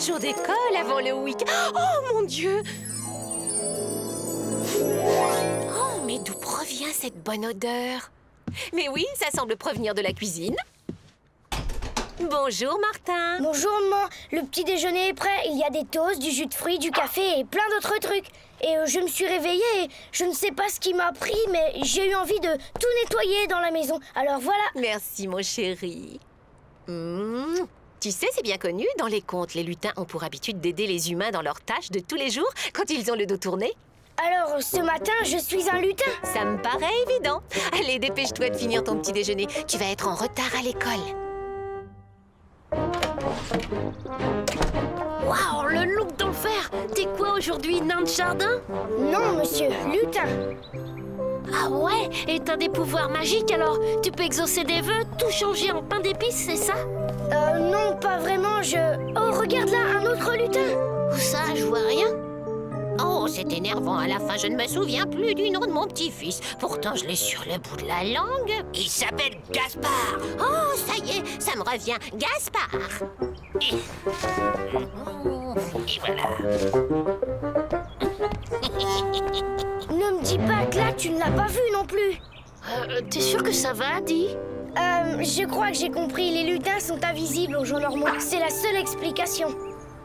un jour d'école avant le week-end. Oh, mon Dieu! Oh, mais d'où provient cette bonne odeur? Mais oui, ça semble provenir de la cuisine. Bonjour, Martin. Bonjour, maman. Le petit déjeuner est prêt. Il y a des toasts, du jus de fruits, du café et plein d'autres trucs. Et je me suis réveillée et je ne sais pas ce qui m'a pris, mais j'ai eu envie de tout nettoyer dans la maison. Alors voilà. Merci, mon chéri. Tu sais, c'est bien connu, dans les contes, les lutins ont pour habitude d'aider les humains dans leurs tâches de tous les jours quand ils ont le dos tourné. Alors, ce matin, je suis un lutin. Ça me paraît évident. Allez, dépêche-toi de finir ton petit déjeuner. Tu vas être en retard à l'école. Waouh, le look d'enfer! T'es quoi aujourd'hui, nain de jardin? Non, monsieur, lutin. Ah ouais? Et t'as des pouvoirs magiques alors? Tu peux exaucer des vœux, tout changer en pain d'épices, c'est ça? Non, pas vraiment, Oh, regarde là, un autre lutin. Où ça? Je vois rien. Oh, c'est énervant. À la fin, je ne me souviens plus du nom de mon petit-fils. Pourtant, je l'ai sur le bout de la langue. Il s'appelle Gaspard. Oh, ça y est, ça me revient. Gaspard. Et voilà. Ne me dis pas que là, tu ne l'as pas vu non plus. T'es sûr que ça va, Adi? Je crois que j'ai compris. Les lutins sont invisibles aux gens normaux. C'est la seule explication.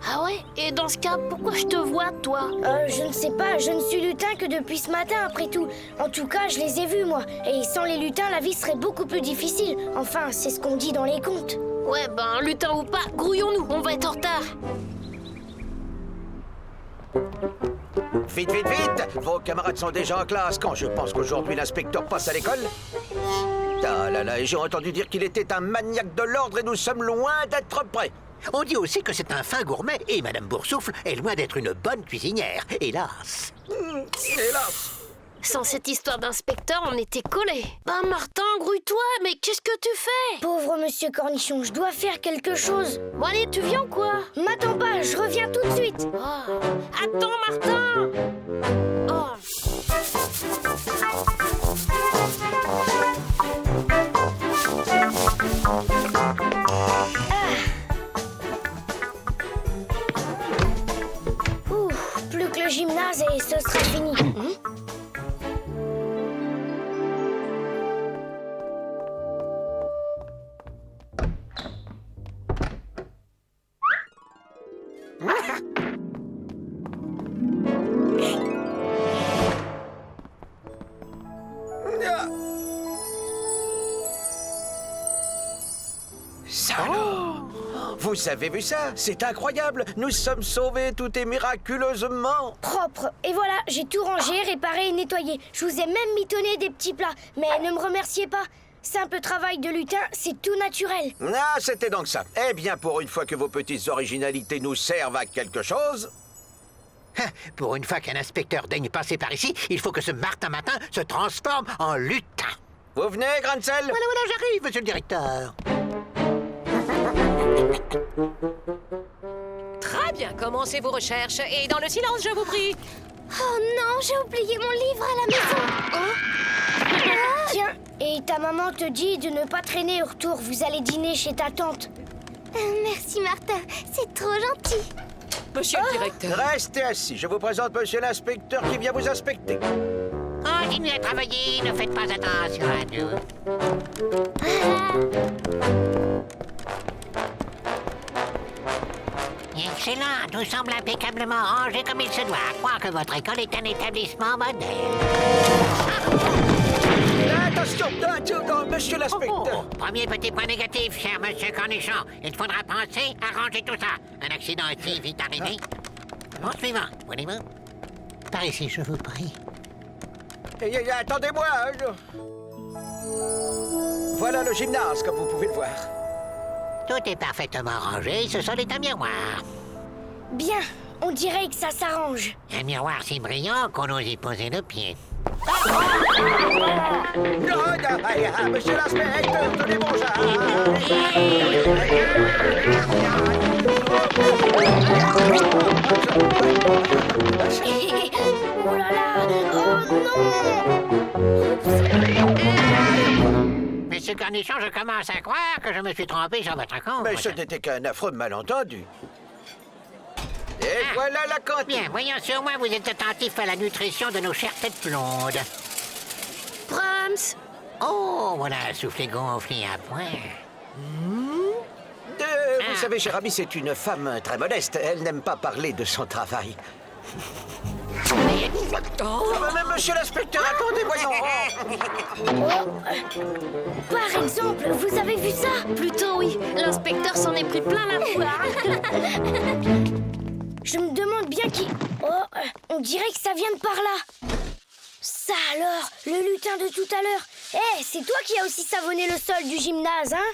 Ah ouais? Et dans ce cas, pourquoi je te vois, toi? Je ne sais pas, je ne suis lutin que depuis ce matin, après tout. En tout cas, je les ai vus, moi. Et sans les lutins, la vie serait beaucoup plus difficile. Enfin, c'est ce qu'on dit dans les contes. Ouais, ben, lutin ou pas, grouillons-nous, on va être en retard. Vite, vite, vite! Vos camarades sont déjà en classe quand je pense qu'aujourd'hui l'inspecteur passe à l'école. Ah là là, et j'ai entendu dire qu'il était un maniaque de l'ordre et nous sommes loin d'être prêts. On dit aussi que c'est un fin gourmet et Madame Boursoufle est loin d'être une bonne cuisinière, hélas. Hélas! Sans cette histoire d'inspecteur, on était collés. Ben Martin, grouille-toi, mais qu'est-ce que tu fais? Pauvre monsieur Cornichon, je dois faire quelque chose. Bon allez, tu viens ou quoi? M'attends pas, je reviens tout de suite. Oh. Attends, Martin! Oh. Plus que le gymnase et ce sera fini. Salaud! Vous avez vu ça? C'est incroyable! Nous sommes sauvés, tout est miraculeusement! Propre. Et voilà, j'ai tout rangé, réparé et nettoyé. Je vous ai même mitonné des petits plats. Mais ne me remerciez pas. Simple travail de lutin, c'est tout naturel. Ah, c'était donc ça. Eh bien, pour une fois que vos petites originalités nous servent à quelque chose... Pour une fois qu'un inspecteur daigne passer par ici, il faut que ce Martin Matin se transforme en lutin. Vous venez, Grancel? Voilà, j'arrive, monsieur le directeur. Très bien, commencez vos recherches. Et dans le silence, je vous prie. Oh non, j'ai oublié mon livre à la maison. Tiens, et ta maman te dit de ne pas traîner au retour. Vous allez dîner chez ta tante. Merci Martin, c'est trop gentil. Monsieur le directeur. Restez assis, je vous présente monsieur l'inspecteur qui vient vous inspecter. Continuez à travailler, ne faites pas attention à nous. Excellent, tout semble impeccablement rangé comme il se doit. À croire que votre école est un établissement modèle. Attention, monsieur l'inspecteur. Premier petit point négatif, cher monsieur Cornichon. Il faudra penser à ranger tout ça. Un accident est si vite arrivé. Bon, suivant, voulez-vous? Par ici, je vous prie. Attendez-moi. Voilà le gymnase, comme vous pouvez le voir. Tout est parfaitement rangé, ce sol est un miroir. Bien, on dirait que ça s'arrange. Un miroir si brillant qu'on ose y poser le pied. Monsieur l'inspecteur, tenez mon chat. Oh là là, oh non. Monsieur Cornichon, je commence à croire que je me suis trompé sur votre compte. Mais ce n'était qu'un affreux malentendu. Et voilà la cantine. Bien, voyons si au moins vous êtes attentifs à la nutrition de nos chères têtes blondes. Brahms. Oh, voilà un soufflet gonflé à point. Vous savez, cher ami, c'est une femme très modeste. Elle n'aime pas parler de son travail. Mais monsieur l'inspecteur, attendez, voyons. Par exemple, vous avez vu ça? Plutôt oui, l'inspecteur s'en est pris plein la poire. Je me demande bien qui... Oh, on dirait que ça vient de par là. Ça alors, le lutin de tout à l'heure. Eh, c'est toi qui as aussi savonné le sol du gymnase, hein?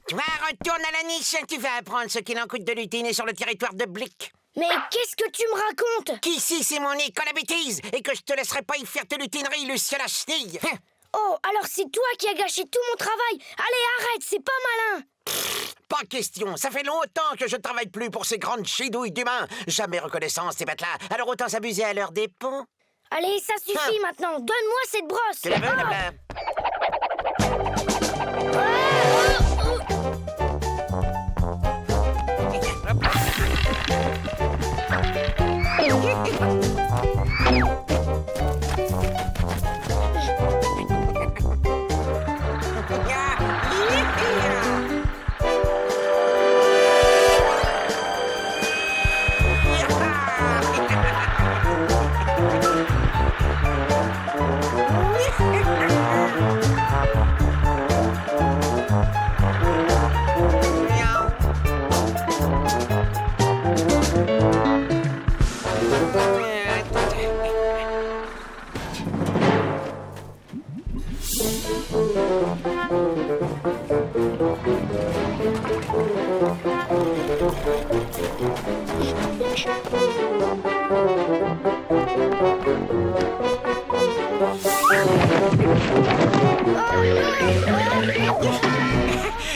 Toi, retourne à la niche, tu vas apprendre ce qu'il en coûte de lutiner sur le territoire de Blick. Mais qu'est-ce que tu me racontes? Qu'ici, c'est mon école à bêtises, et que je te laisserai pas y faire tes lutineries, Lucien la chenille. Oh, alors c'est toi qui as gâché tout mon travail. Allez, arrête, c'est pas malin. Pas question, ça fait longtemps que je ne travaille plus pour ces grandes chidouilles d'humains. Jamais reconnaissance, ces bêtes-là. Alors autant s'amuser à leurs dépens. Allez, ça suffit maintenant. Donne-moi cette brosse. Tu la veux, là-bas?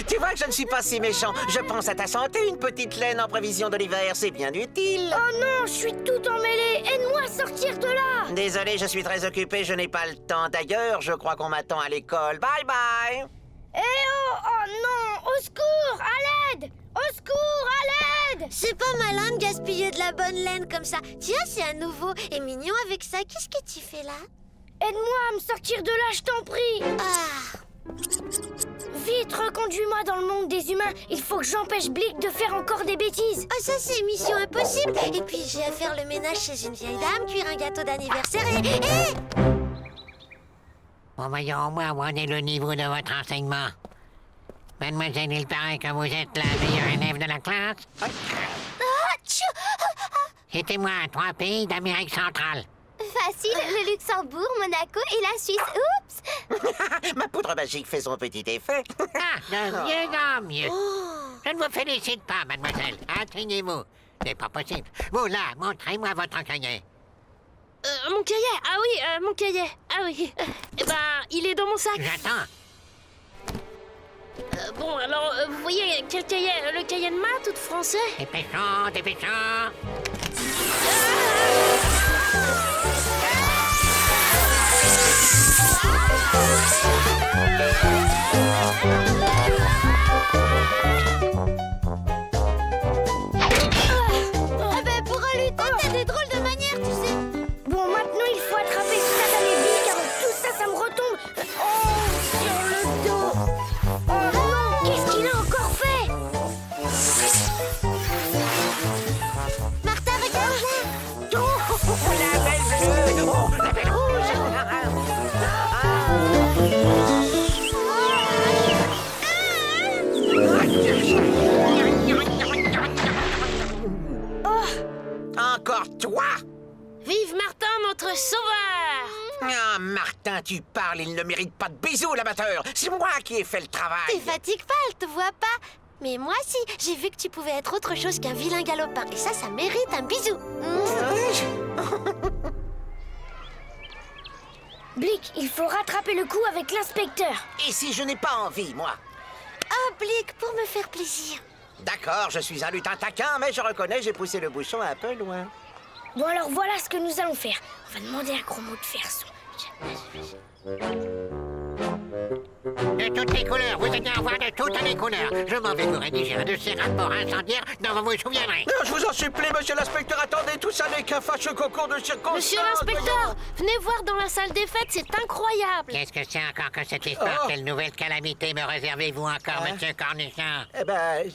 Tu vois que je ne suis pas si méchant. Je pense à ta santé, une petite laine en prévision de l'hiver, c'est bien utile. Oh non, je suis tout emmêlé. Aide-moi à sortir de là. Désolé, je suis très occupé, je n'ai pas le temps. D'ailleurs, je crois qu'on m'attend à l'école. Bye bye. Eh oh, oh non, au secours, à l'aide. Au secours, à l'aide. C'est pas malin de gaspiller de la bonne laine comme ça. Tiens, c'est un nouveau et mignon avec ça. Qu'est-ce que tu fais là? Aide-moi à me sortir de là, je t'en prie. Ah, Vite, reconduis-moi dans le monde des humains. Il faut que j'empêche Blick de faire encore des bêtises. ça c'est mission impossible. Et puis j'ai à faire le ménage chez une vieille dame, cuire un gâteau d'anniversaire et... Bon, voyons au moins où en est le niveau de votre enseignement. Mademoiselle, il paraît que vous êtes la meilleure élève de la classe. Citez-moi 3 pays d'Amérique centrale. Facile, le Luxembourg, Monaco et la Suisse. Oups. Ma poudre magique fait son petit effet. Ah, de mieux en mieux. Je ne vous félicite pas, mademoiselle. Atteignez-vous. C'est pas possible. Vous, là, montrez-moi votre cahier. Mon cahier. Ah oui, mon cahier. Ah oui. Eh ben, il est dans mon sac. J'attends. Bon, alors, vous voyez quel cahier? Le cahier de maths ou de français? Dépêchons, dépêchons. Ah ben pour un lutin, t'as des drôles de manières, tu sais. Bon, maintenant, il faut attraper ce satané Blick avant que tout ça, ça me retombe. Oh, sur le dos. Oh non, qu'est-ce qu'il a encore fait? Martha, regarde là. La belle bleue. Oh, la belle rouge. Encore toi? Vive Martin, notre sauveur! Ah, Martin, tu parles, il ne mérite pas de bisous, l'amateur. C'est moi qui ai fait le T'es travail. fatigue pas, elle te voit pas. Mais moi si, j'ai vu que tu pouvais être autre chose qu'un vilain galopin. Et ça mérite un bisou. Blick, il faut rattraper le coup avec l'inspecteur. Et si je n'ai pas envie, moi? Oh, Blick, pour me faire plaisir. D'accord, je suis un lutin taquin, mais je reconnais, j'ai poussé le bouchon un peu loin. Bon, alors voilà ce que nous allons faire. On va demander à Chromo de faire son... De toutes les couleurs, vous allez en voir de toutes les couleurs. Je m'en vais vous rédiger un de ces rapports incendiaires dont vous vous souviendrez. Non, je vous en supplie, monsieur l'inspecteur, attendez, tout ça n'est qu'un fâcheux concours de circonstances. Monsieur l'inspecteur, venez voir dans la salle des fêtes, c'est incroyable. Qu'est-ce que c'est encore que cette histoire? Oh. Quelle nouvelle calamité me réservez-vous encore, monsieur Cornichon? Eh ben,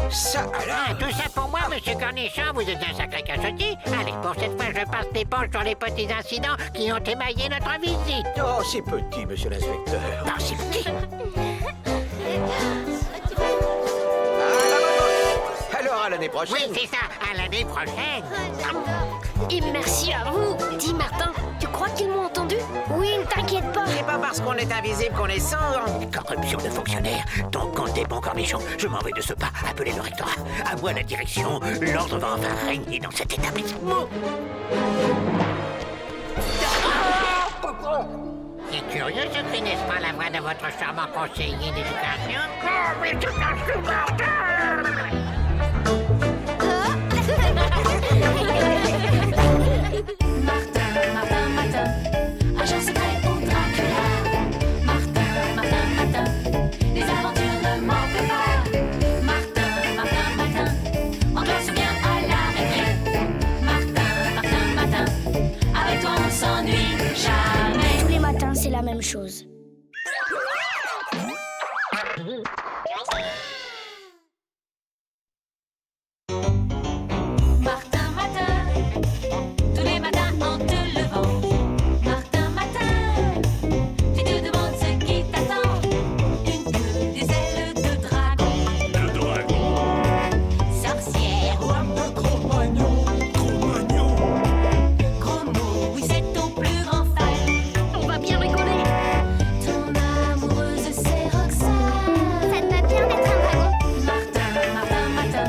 ça Ah, alors. tout ça pour moi, monsieur Cornichon, vous êtes un sacré cachotier. Allez, pour cette fois, je passe l'éponge sur les petits incidents qui ont émaillé notre visite. Oh, c'est petit, monsieur l'inspecteur. Non, c'est petit. Alors, à l'année prochaine. Oui, c'est ça, à l'année prochaine. Et merci à vous. Dis Martin, tu crois qu'ils m'ont entendu? Oui, ne t'inquiète pas. C'est pas parce qu'on est invisible qu'on est sourd. Corruption de fonctionnaires. Donc, comptez bon Cornichon, je m'en vais de ce pas appeler le rectorat. À moi la direction, l'ordre va enfin régner dans cet établissement. C'est curieux ce cri, n'est-ce pas la voix de votre charmant conseiller d'éducation? Oh, mais tout un bordel! Martin, agent secret pour Dracula. Martin, les aventures ne manquent pas. Martin, on doit se bien à la récré. Martin, avec toi on s'ennuie jamais. Tous les matins, c'est la même chose. Martin, tous les matins en te levant. Martin, tu te demandes ce qui t'attend. Une queue, des ailes de dragon. Sorcière ou un peu Cro-Magnon. Gros mot, oui c'est ton plus grand fan. On va bien rigoler. Ton amoureuse c'est Roxane. Ça te va bien d'être un dragon. Martin,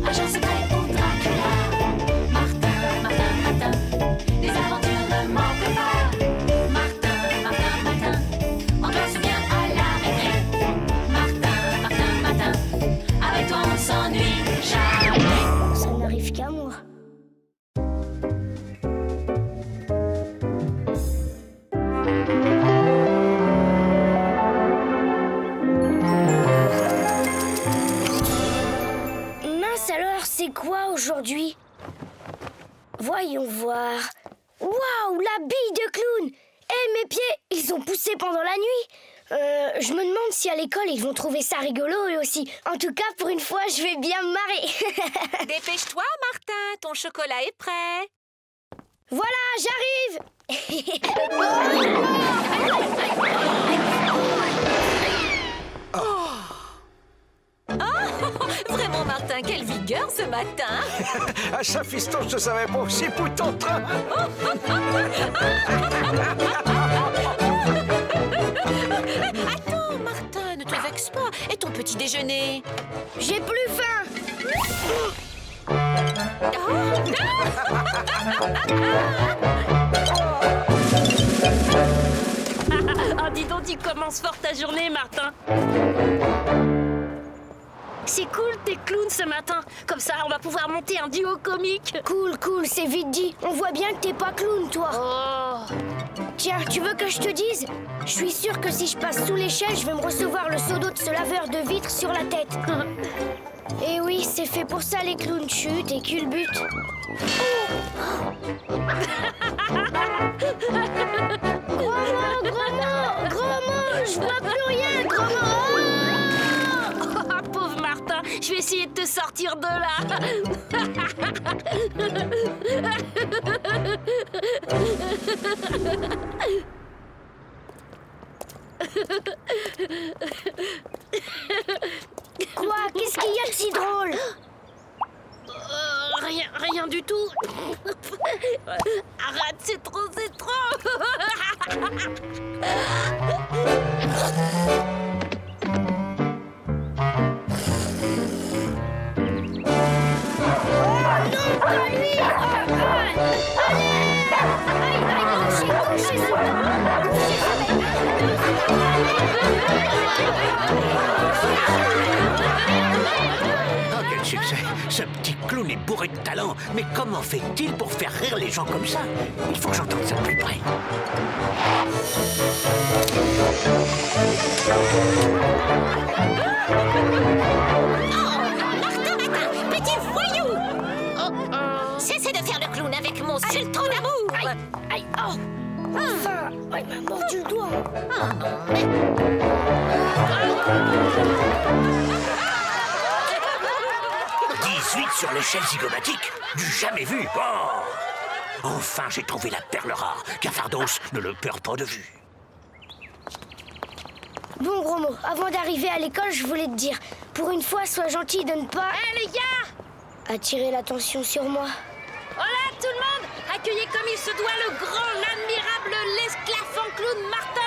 agent secret pour Dracula. Martin, les aventures ne manquent pas. Martin, on doit se bien à la récré. Martin, avec toi on s'ennuie jamais. Ça n'arrive qu'à moi. Mince alors, c'est quoi aujourd'hui? Voyons voir. Waouh, la bille de clown! Eh, mes pieds, ils ont poussé pendant la nuit. Je me demande si à l'école ils vont trouver ça rigolo eux aussi. En tout cas, pour une fois, je vais bien me marrer. Dépêche-toi, Martin, ton chocolat est prêt. Voilà, j'arrive. Vraiment, Martin, quelle vigueur ce matin. À ça, fiston, je savais pas aussi pour ton train. Attends, Martin, ne te vexe pas. Et ton petit déjeuner? J'ai plus faim. Ah, dis donc, tu commences fort ta journée, Martin. C'est cool, t'es clown ce matin. Comme ça, on va pouvoir monter un duo comique. Cool, c'est vite dit. On voit bien que t'es pas clown, toi. Oh. Tiens, tu veux que je te dise? Je suis sûre que si je passe sous l'échelle, je vais me recevoir le seau d'eau de ce laveur de vitres sur la tête. Et oui, c'est fait pour ça les clowns chutent et culbutent. Gros mot, je vois plus rien, gros mot. Oh, pauvre Martin, je vais essayer de te sortir de là. Quoi? Qu'est-ce qu'il y a de si drôle? Rien du tout. Arrête, c'est trop. Non, pas lui! Oh, quel Quel succès! Ce petit clown est bourré de talent. Mais comment fait-il pour faire rire les gens comme ça? Il faut que j'entende ça de plus près. Petit voyou! Cessez de faire le clown avec mon sultan d'amour! Aïe, aïe, oh. Enfin, il m'a mordu le doigt. 18 sur l'échelle zygomatique. Du jamais vu. Oh. Enfin, j'ai trouvé la perle rare. Cafardos ne le perd pas de vue. Bon, gros mot, avant d'arriver à l'école, je voulais te dire, pour une fois, sois gentil de ne pas... Les gars! attirer l'attention sur moi. Hola tout le monde! Accueillez comme il se doit le grand, l'admirable, l'esclafant clown Martin!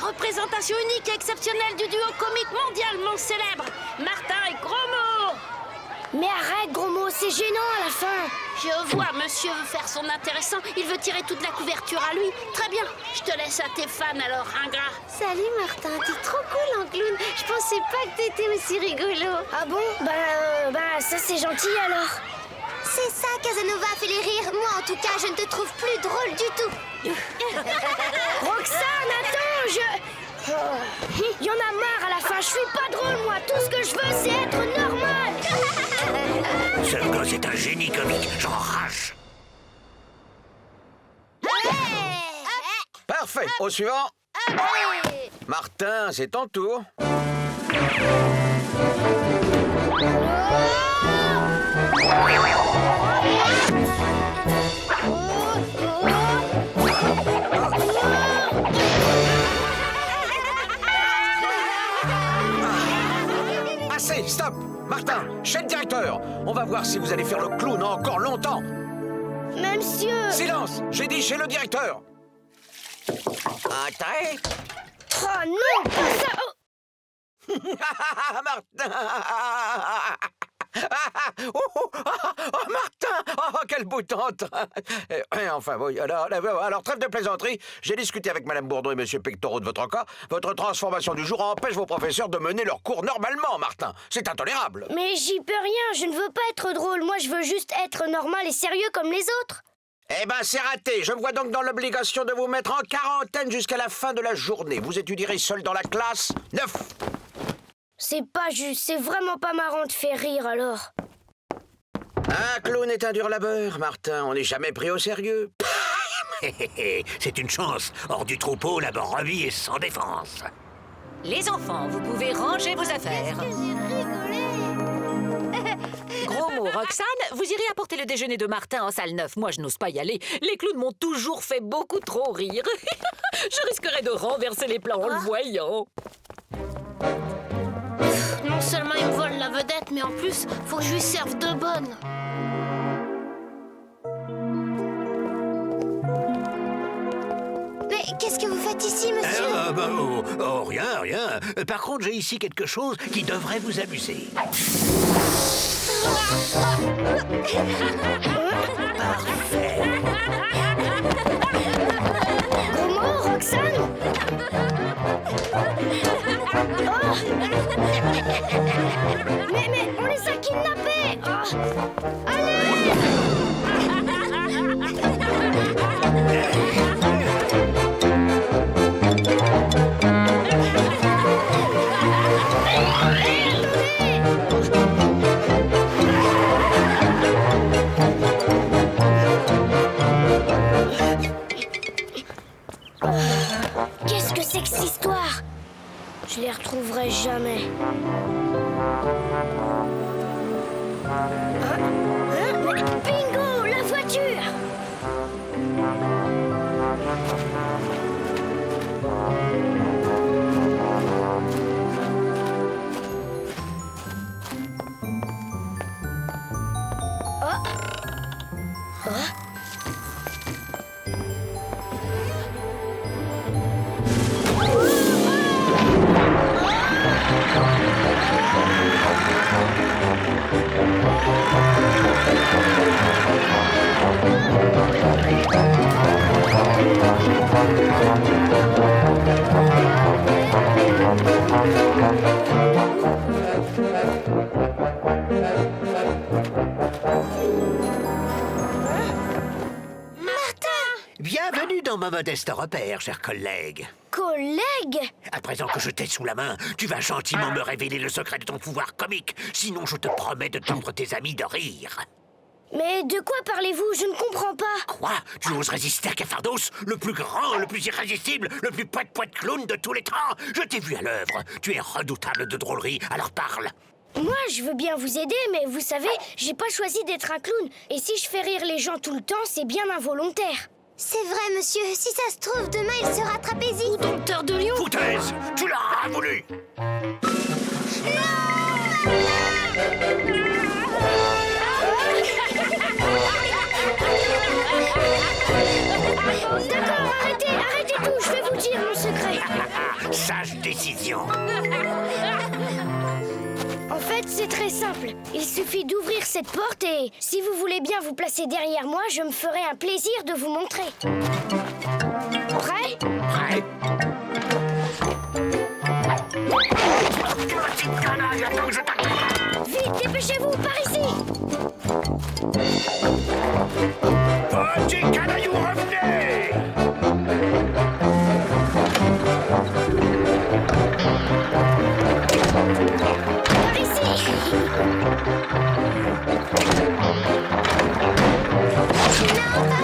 Représentation unique et exceptionnelle du duo comique mondialement célèbre, Martin et Gros Mot! Mais arrête, gros mot, c'est gênant à la fin. Je vois, monsieur veut faire son intéressant, il veut tirer toute la couverture à lui. Très bien, je te laisse à tes fans alors, ingrat. Salut Martin, t'es trop cool en clown. Je pensais pas que t'étais aussi rigolo. Ah bon? Bah, ça c'est gentil alors. C'est ça, Casanova fait les rires. Moi, en tout cas, je ne te trouve plus drôle du tout. Roxane, attends, il y en a marre à la fin, je suis pas drôle moi. Tout ce que je veux, c'est être normal. Ce gosse est un génie comique, j'en rage. Parfait, au suivant. Martin, c'est ton tour. Assez, stop. Martin, chez le directeur. On va voir si vous allez faire le clown encore longtemps. Monsieur. Silence, j'ai dit chez le directeur. Entrez. Oh non, pas ça. Oh. Martin. Oh, Martin. Oh, quel bout d'entrain. Enfin, oui, alors, trêve de plaisanterie. J'ai discuté avec Madame Bourdon et Monsieur Pectoraux de votre cas. Votre transformation du jour empêche vos professeurs de mener leurs cours normalement, Martin. C'est intolérable. Mais j'y peux rien, je ne veux pas être drôle. Moi, je veux juste être normal et sérieux comme les autres. Eh ben, c'est raté. Je me vois donc dans l'obligation de vous mettre en quarantaine jusqu'à la fin de la journée. Vous étudierez seul dans la classe 9. C'est pas juste, c'est vraiment pas marrant de faire rire alors. Un clown est un dur labeur, Martin. On n'est jamais pris au sérieux. C'est une chance. Hors du troupeau, la brebis est sans défense. Les enfants, vous pouvez ranger vos affaires. Gros mot, Roxane, vous irez apporter le déjeuner de Martin en salle 9. Moi, je n'ose pas y aller. Les clowns m'ont toujours fait beaucoup trop rire. Je risquerais de renverser les plans en le voyant. Non seulement il me vole la vedette, mais en plus, faut que je lui serve de bonne. Mais qu'est-ce que vous faites ici, monsieur? Rien. Par contre, j'ai ici quelque chose qui devrait vous amuser. Parfait. Comment, Roxane? Oh! Mais on les a kidnappés! Oh! Allez! Qu'est-ce que c'est que cette histoire? Je les retrouverai jamais. Mais bingo, la voiture! mon modeste repère, cher collègue. Collègue? À présent que je t'ai sous la main, tu vas gentiment me révéler le secret de ton pouvoir comique. Sinon, je te promets de tendre tes amis de rire. Mais de quoi parlez-vous? Je ne comprends pas. Quoi? Tu oses résister à Cafardos, le plus grand, le plus irrésistible, le plus poète clown de tous les temps? Je t'ai vu à l'œuvre. Tu es redoutable de drôlerie, alors parle. Moi, je veux bien vous aider, mais vous savez, j'ai pas choisi d'être un clown. Et si je fais rire les gens tout le temps, c'est bien involontaire. C'est vrai, monsieur. Si ça se trouve, demain, il sera trapéziste. Ou dompteur de lion. Foutaise! Tu l'auras voulu! D'accord, arrêtez tout, je vais vous dire mon secret. Sage décision. En fait, c'est très simple. Il suffit d'ouvrir cette porte et si vous voulez bien vous placer derrière moi, je me ferai un plaisir de vous montrer. Prêt? Prêt? Vite, dépêchez-vous, par ici. Petit canaillou, revenez! Par ici. Non, par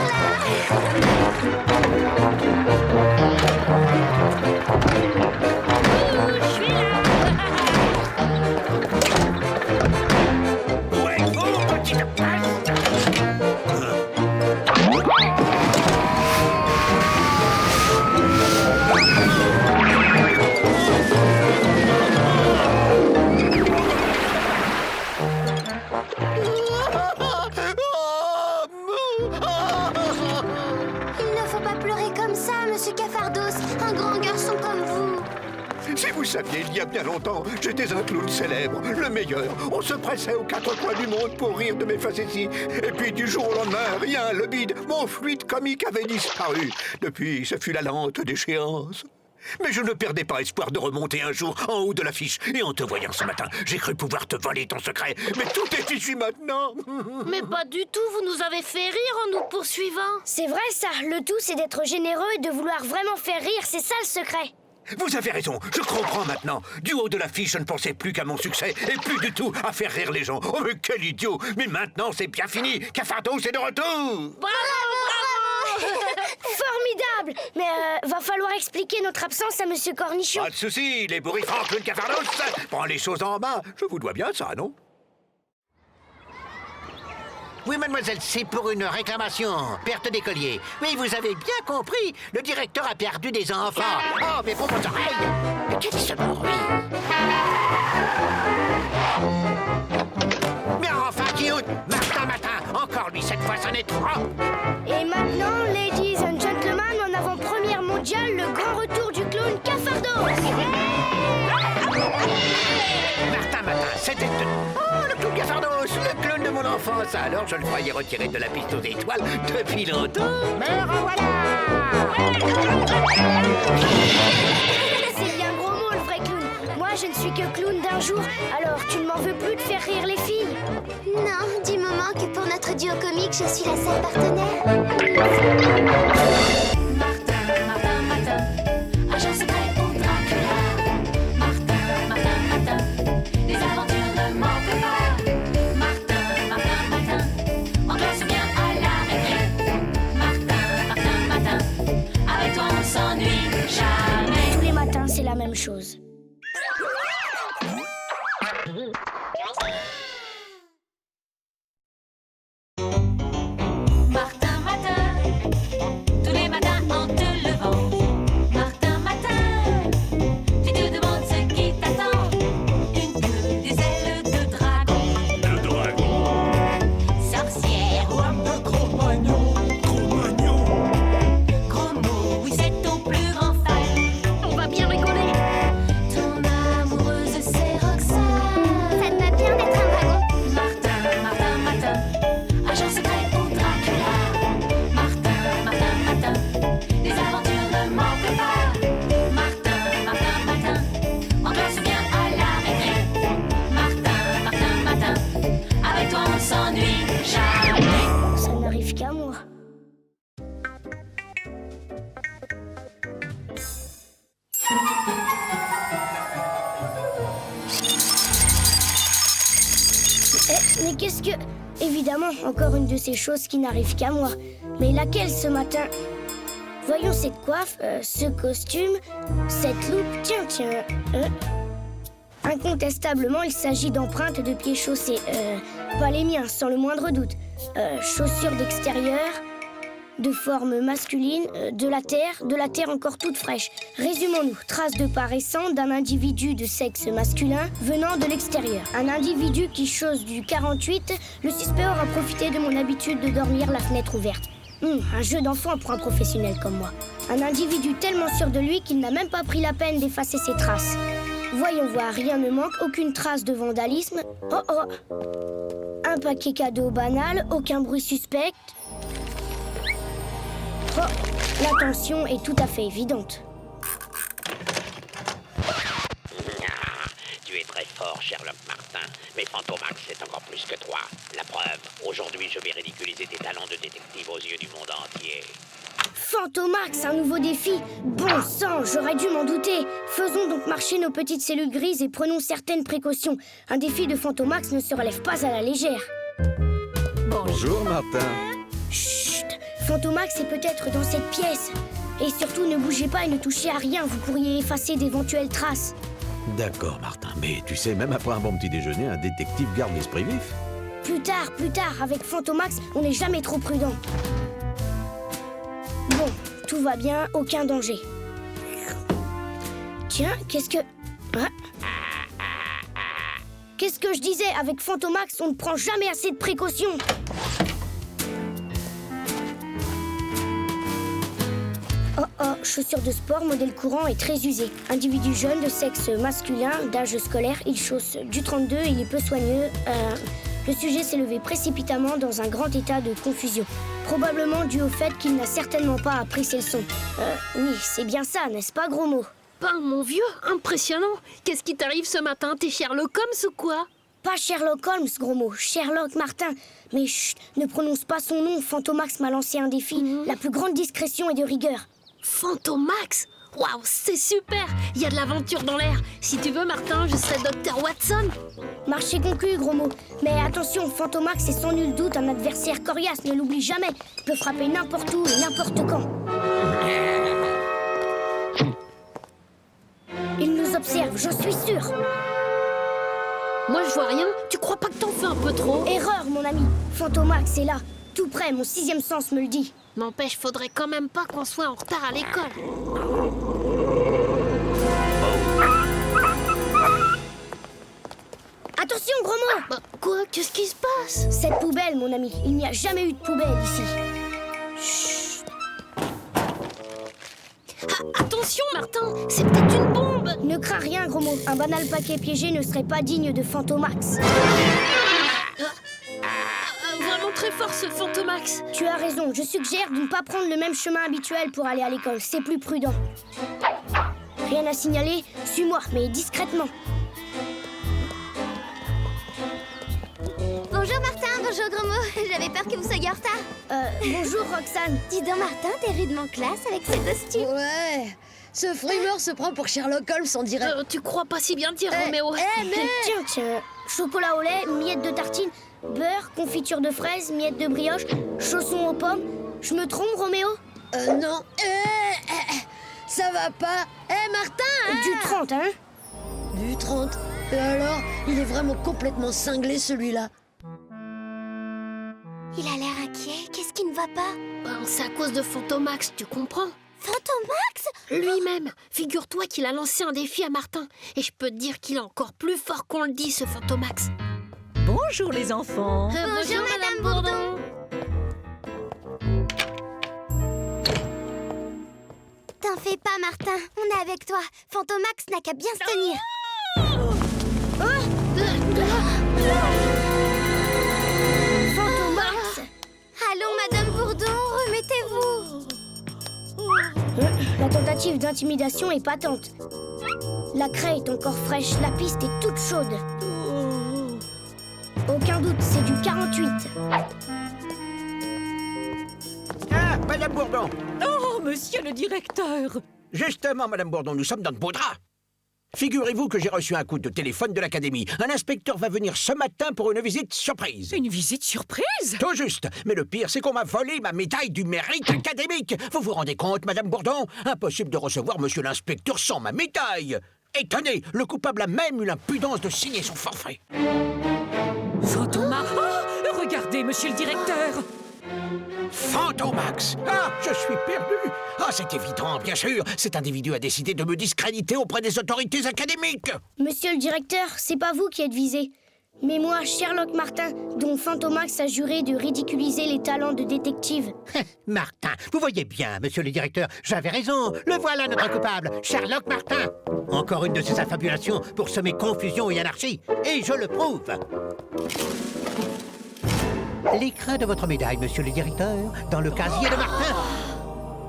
Où êtes-vous, petite peste? Il ne faut pas pleurer comme ça, monsieur Cafardos. Un grand garçon comme vous. Si vous saviez, il y a bien longtemps, j'étais un clown célèbre, le meilleur. On se pressait aux quatre coins du monde pour rire de mes facéties. Et puis du jour au lendemain, rien, le bide, mon fluide comique avait disparu. Depuis, ce fut la lente déchéance. Mais je ne perdais pas espoir de remonter un jour en haut de l'affiche. Et en te voyant ce matin, j'ai cru pouvoir te voler ton secret. Mais tout est fichu maintenant. Mais pas du tout, vous nous avez fait rire en nous poursuivant. C'est vrai ça, le tout c'est d'être généreux et de vouloir vraiment faire rire, c'est ça le secret. Vous avez raison, je comprends maintenant. Du haut de l'affiche, je ne pensais plus qu'à mon succès et plus du tout à faire rire les gens. Oh, mais quel idiot! Mais maintenant, c'est bien fini. Cafardos est de retour. Formidable. Mais va falloir expliquer notre absence à Monsieur Cornichon. Pas de soucis, les bourrifants clown Cafardos. Prends les choses en main. Je vous dois bien ça, non? Oui, mademoiselle, c'est pour une réclamation. Perte des colliers. Oui, vous avez bien compris. Le directeur a perdu des enfants. Oh, mais pour vos oreilles. Mais quel est ce bruit? Mais enfin, qui ôte? Matin, encore lui, cette fois, c'en est trop. Et maintenant, ladies and gentlemen, en avant-première mondiale, le grand retour du clown Cafardos. Martin, c'était... Oh, le clown Cafardos, le clown de mon enfance. Alors, je le croyais retiré de la piste aux étoiles depuis longtemps. Mais revoilà! C'est bien gros mot, le vrai clown. Moi, je ne suis que clown d'un jour. Alors, tu ne m'en veux plus de faire rire les filles? Non, du moment que pour notre duo comique, je suis la seule partenaire. Martin, agent secret pour Dracula. Martin, les aventures ne manquent pas. Martin, en classe bien à la récré. Martin, avec toi on s'ennuie jamais. Tous les matins, c'est la même chose. Martin, tous les matins en te levant. Martin, tu te demandes ce qui t'attend. Une queue, des ailes de dragon. Le dragon. Sorcière, gros mot, oui c'est ton plus grand fan. On va bien rigoler. Mais qu'est-ce que... Évidemment, encore une de ces choses qui n'arrivent qu'à moi. Mais laquelle ce matin? Voyons cette coiffe, ce costume, cette loupe... Tiens... Incontestablement, il s'agit d'empreintes de pieds chaussés. Pas les miens, sans le moindre doute. Chaussures d'extérieur, de forme masculine, de la terre encore toute fraîche. Résumons-nous, traces de pas récentes d'un individu de sexe masculin venant de l'extérieur. Un individu qui chose du 48, le suspect aura profité de mon habitude de dormir la fenêtre ouverte. Un jeu d'enfant pour un professionnel comme moi. Un individu tellement sûr de lui qu'il n'a même pas pris la peine d'effacer ses traces. Voyons voir, rien ne manque, aucune trace de vandalisme. Oh. Un paquet cadeau banal, aucun bruit suspect. Oh, l'attention est tout à fait évidente. Tu es très fort, Sherlock Martin, mais Fantomax c'est encore plus que toi. La preuve, aujourd'hui je vais ridiculiser tes talents de détective aux yeux du monde entier. Fantomax, un nouveau défi. Bon sang, j'aurais dû m'en douter. Faisons donc marcher nos petites cellules grises et prenons certaines précautions. Un défi de Fantomax ne se relève pas à la légère. Bonjour, Martin. Chut, Fantomax est peut-être dans cette pièce. Et surtout, ne bougez pas et ne touchez à rien. Vous pourriez effacer d'éventuelles traces. D'accord, Martin, mais tu sais, même après un bon petit déjeuner, un détective garde l'esprit vif. Plus tard, avec Fantomax, on n'est jamais trop prudent. Bon, tout va bien, aucun danger. Tiens, qu'est-ce que... Hein? Qu'est-ce que je disais? Avec Fantomax, on ne prend jamais assez de précautions. Oh, chaussures de sport, modèle courant et très usé. Individu jeune, de sexe masculin, d'âge scolaire, il chausse du 32, il est peu soigneux. Le sujet s'est levé précipitamment dans un grand état de confusion. Probablement dû au fait qu'il n'a certainement pas appris ses leçons. Oui, c'est bien ça, n'est-ce pas, gros mot? Ben, mon vieux, impressionnant. Qu'est-ce qui t'arrive ce matin? T'es Sherlock Holmes ou quoi? Pas Sherlock Holmes, gros mot, Sherlock Martin. Mais chut, ne prononce pas son nom, Fantomax m'a lancé un défi. La plus grande discrétion et de rigueur. Fantomax? Waouh, c'est super! Il y a de l'aventure dans l'air. Si tu veux, Martin, je serai Dr. Watson. Marché conclu, gros mot. Mais attention, Fantomax est sans nul doute un adversaire coriace, ne l'oublie jamais. Il peut frapper n'importe où et n'importe quand. Il nous observe, j'en suis sûre. Moi, je vois rien. Tu crois pas que t'en fais un peu trop? Erreur, mon ami. Fantomax est là. Tout près, mon 6e sens me le dit. N'empêche, faudrait quand même pas qu'on soit en retard à l'école. Attention, gros mot! Bah, quoi? Qu'est-ce qui se passe? Cette poubelle, mon ami. Il n'y a jamais eu de poubelle ici. Chut. Attention, Martin! C'est peut-être une bombe! Ne crains rien, gros mot. Un banal paquet piégé ne serait pas digne de Fantomax. Vraiment très fort, ce Fantomax. Tu as raison. Je suggère de ne pas prendre le même chemin habituel pour aller à l'école. C'est plus prudent. Rien à signaler? Suis-moi, mais discrètement. Bonjour Martin, bonjour gros mot. J'avais peur que vous soyez en retard. Bonjour Roxane. Dis donc Martin, t'es rudement classe avec ce costume. Ouais, ce frimeur se prend pour Sherlock Holmes, on dirait. Tu crois pas si bien dire, Roméo? Mais... Tiens. Chocolat au lait, miettes de tartine, beurre, confiture de fraises, miettes de brioche, chaussons aux pommes. Je me trompe, Roméo? Non. Ça va pas. Martin, Du 30, hein? Du 30. Et alors, il est vraiment complètement cinglé, celui-là. Il a l'air inquiet. Qu'est-ce qui ne va pas? Ben, c'est à cause de Fantomax, tu comprends? Fantomax? Lui-même. Figure-toi qu'il a lancé un défi à Martin. Et je peux te dire qu'il est encore plus fort qu'on le dit, ce Fantomax. Bonjour les enfants. Bonjour Madame Bourdon. T'en fais pas, Martin. On est avec toi. Fantomax n'a qu'à bien se tenir. Fantomax! Allons, Madame Bourdon, remettez-vous. La tentative d'intimidation est patente. La craie est encore fraîche, la piste est toute chaude. Aucun doute, c'est du 48. Ah, Madame Bourdon! Oh, monsieur le directeur! Justement, Madame Bourdon, nous sommes dans de beaux draps. Figurez-vous que j'ai reçu un coup de téléphone de l'académie. Un inspecteur va venir ce matin pour une visite surprise. Une visite surprise? Tout juste. Mais le pire, c'est qu'on m'a volé ma médaille du mérite académique. Vous vous rendez compte, Madame Bourdon? Impossible de recevoir monsieur l'inspecteur sans ma médaille. Et tenez, le coupable a même eu l'impudence de signer son forfait. Fantomax! Oh, regardez, monsieur le directeur! Fantomax! Ah, je suis perdu! Ah, c'est évident, bien sûr. Cet individu a décidé de me discréditer auprès des autorités académiques. Monsieur le directeur, c'est pas vous qui êtes visé. Mais moi, Sherlock Martin, dont Fantomax a juré de ridiculiser les talents de détective. Martin, vous voyez bien, monsieur le directeur, j'avais raison. Le voilà notre coupable, Sherlock Martin. Encore une de ses affabulations pour semer confusion et anarchie. Et je le prouve. L'écrin de votre médaille, monsieur le directeur, dans le casier de Martin.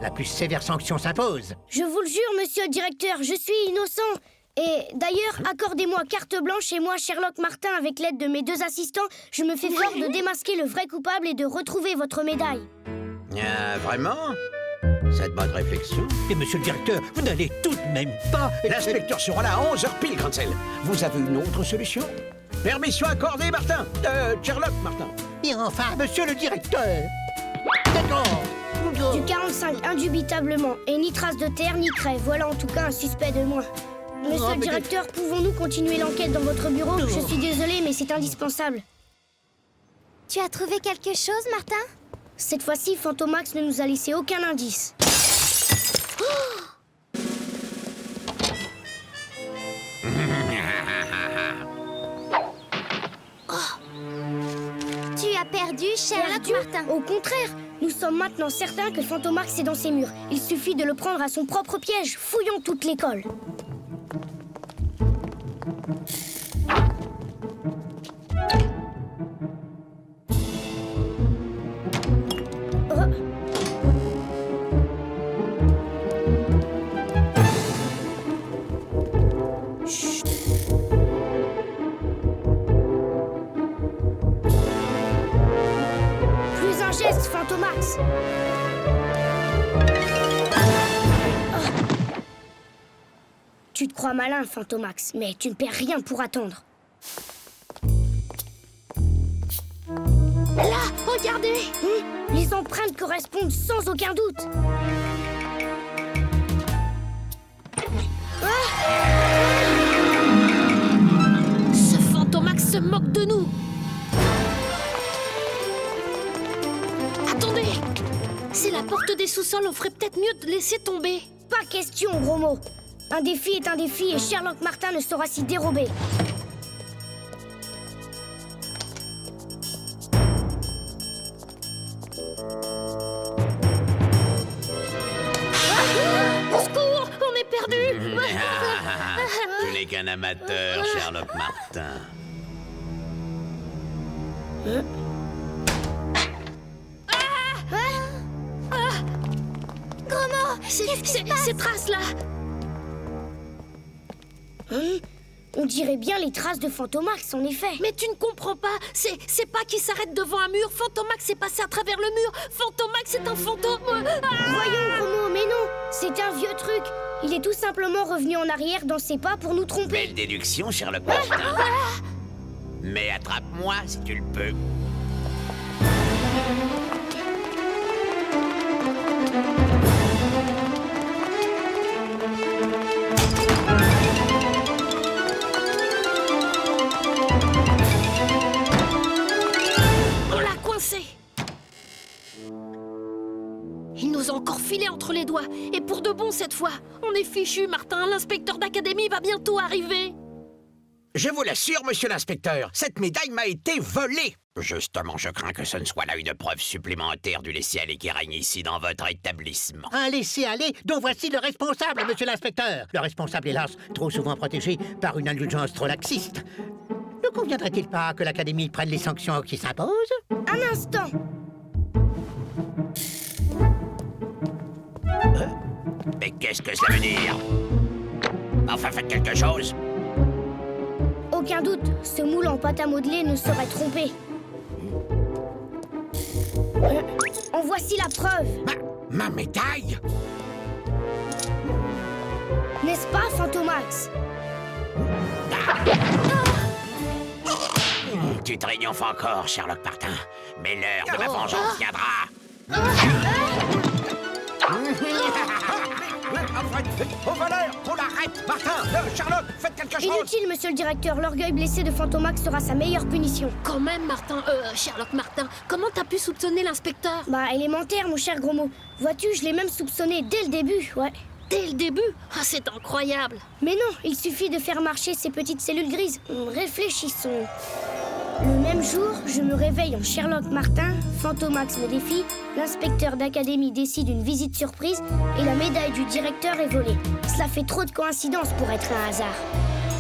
La plus sévère sanction s'impose. Je vous le jure, monsieur le directeur, je suis innocent. Et d'ailleurs, accordez-moi carte blanche et moi, Sherlock Martin, avec l'aide de mes 2 assistants, je me fais fort de démasquer le vrai coupable et de retrouver votre médaille. Vraiment? Cette bonne réflexion. Et monsieur le directeur, vous n'allez tout de même pas... L'inspecteur sera là à 11h pile, Grancel. Vous avez une autre solution? Permission accordée, Martin. Sherlock Martin. Et enfin, monsieur le directeur. D'accord. Du 45, indubitablement. Et ni trace de terre, ni craie. Voilà en tout cas un suspect de moins. Monsieur le directeur, pouvons-nous continuer l'enquête dans votre bureau? Je suis désolée, mais c'est indispensable. Tu as trouvé quelque chose, Martin? Cette fois-ci, Fantomax ne nous a laissé aucun indice. Tu as perdu, Sherlock Martin. Au contraire, nous sommes maintenant certains que Fantomax est dans ses murs. Il suffit de le prendre à son propre piège. Fouillons toute l'école. Plus un geste, Fantomax. Tu te crois malin, Fantomax, mais tu ne perds rien pour attendre. Là, regardez! Les empreintes correspondent sans aucun doute. Ce Fantomax se moque de nous. Attendez! C'est la porte des sous-sols, on ferait peut-être mieux de laisser tomber. Pas question, gros mot. Un défi est un défi et Sherlock Martin ne saura s'y dérober. Au secours! On est perdus! Tu n'es qu'un amateur, Sherlock Martin. Comment? Ces traces-là! On dirait bien les traces de Fantomax, en effet. Mais tu ne comprends pas, c'est pas qu'il s'arrête devant un mur. Fantomax est passé à travers le mur. Fantomax est un fantôme. Voyons, gros mot, mais non, c'est un vieux truc. Il est tout simplement revenu en arrière dans ses pas pour nous tromper. Belle déduction, Sherlock Martin. Mais attrape-moi si tu le peux. On l'a coincé. Il nous a encore filé entre les doigts. Et pour de bon cette fois. On est fichu, Martin. L'inspecteur d'académie va bientôt arriver. Je vous l'assure, monsieur l'inspecteur, cette médaille m'a été volée. Justement, je crains que ce ne soit là une preuve supplémentaire du laisser-aller qui règne ici dans votre établissement. Un laisser-aller dont voici le responsable, monsieur l'inspecteur. Le responsable, hélas, trop souvent protégé par une indulgence trop laxiste. Ne conviendrait-il pas que l'Académie prenne les sanctions qui s'imposent? Un instant. Mais qu'est-ce que ça veut dire? Enfin, faites quelque chose. Aucun doute, ce moule en pâte à modeler ne saurait tromper. En voici la preuve. Ma médaille? N'est-ce pas, Fantomax? Tu triomphes encore, Sherlock Martin. Mais l'heure de ma vengeance viendra. Au voleur, on l'arrête. Martin, Sherlock, faites quelque chose. Inutile, monsieur le directeur. L'orgueil blessé de Fantomax sera sa meilleure punition. Quand même, Sherlock Martin, comment t'as pu soupçonner l'inspecteur? Bah, élémentaire, mon cher gros mot. Vois-tu, je l'ai même soupçonné dès le début, ouais. Dès le début? Ah, c'est incroyable. Mais non, il suffit de faire marcher ces petites cellules grises. Réfléchissons. Le même jour, je me réveille en Sherlock Martin, Fantomax me défie, l'inspecteur d'académie décide une visite surprise et la médaille du directeur est volée. Cela fait trop de coïncidences pour être un hasard.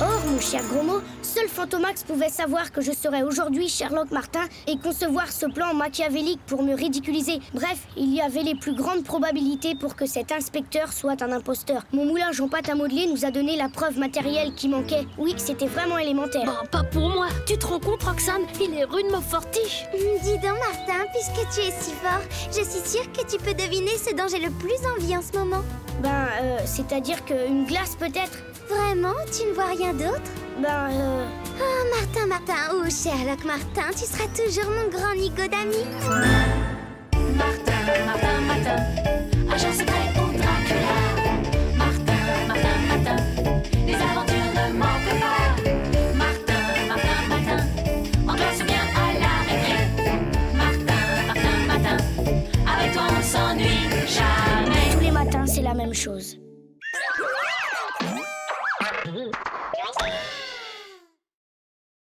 Or, mon cher gros mot, seul Fantomax pouvait savoir que je serais aujourd'hui Sherlock Martin et concevoir ce plan machiavélique pour me ridiculiser. Bref, il y avait les plus grandes probabilités pour que cet inspecteur soit un imposteur. Mon moulage en pâte à modeler nous a donné la preuve matérielle qui manquait. Oui, c'était vraiment élémentaire. Bon, pas pour moi. Tu te rends compte, Roxane? Il est rudement fortiche. Dis donc, Martin, puisque tu es si fort, je suis sûre que tu peux deviner ce dont j'ai le plus envie en ce moment. C'est-à-dire qu'une glace peut-être. Vraiment? Tu ne vois rien d'autre? Oh, Martin, ou Sherlock Martin, tu seras toujours mon grand Nico d'ami. Martin, agent secret pour Dracula. Martin, les aventures ne manquent pas. Martin, on doit se bien à la récré. Martin, avec toi on s'ennuie jamais. Tous les matins, c'est la même chose.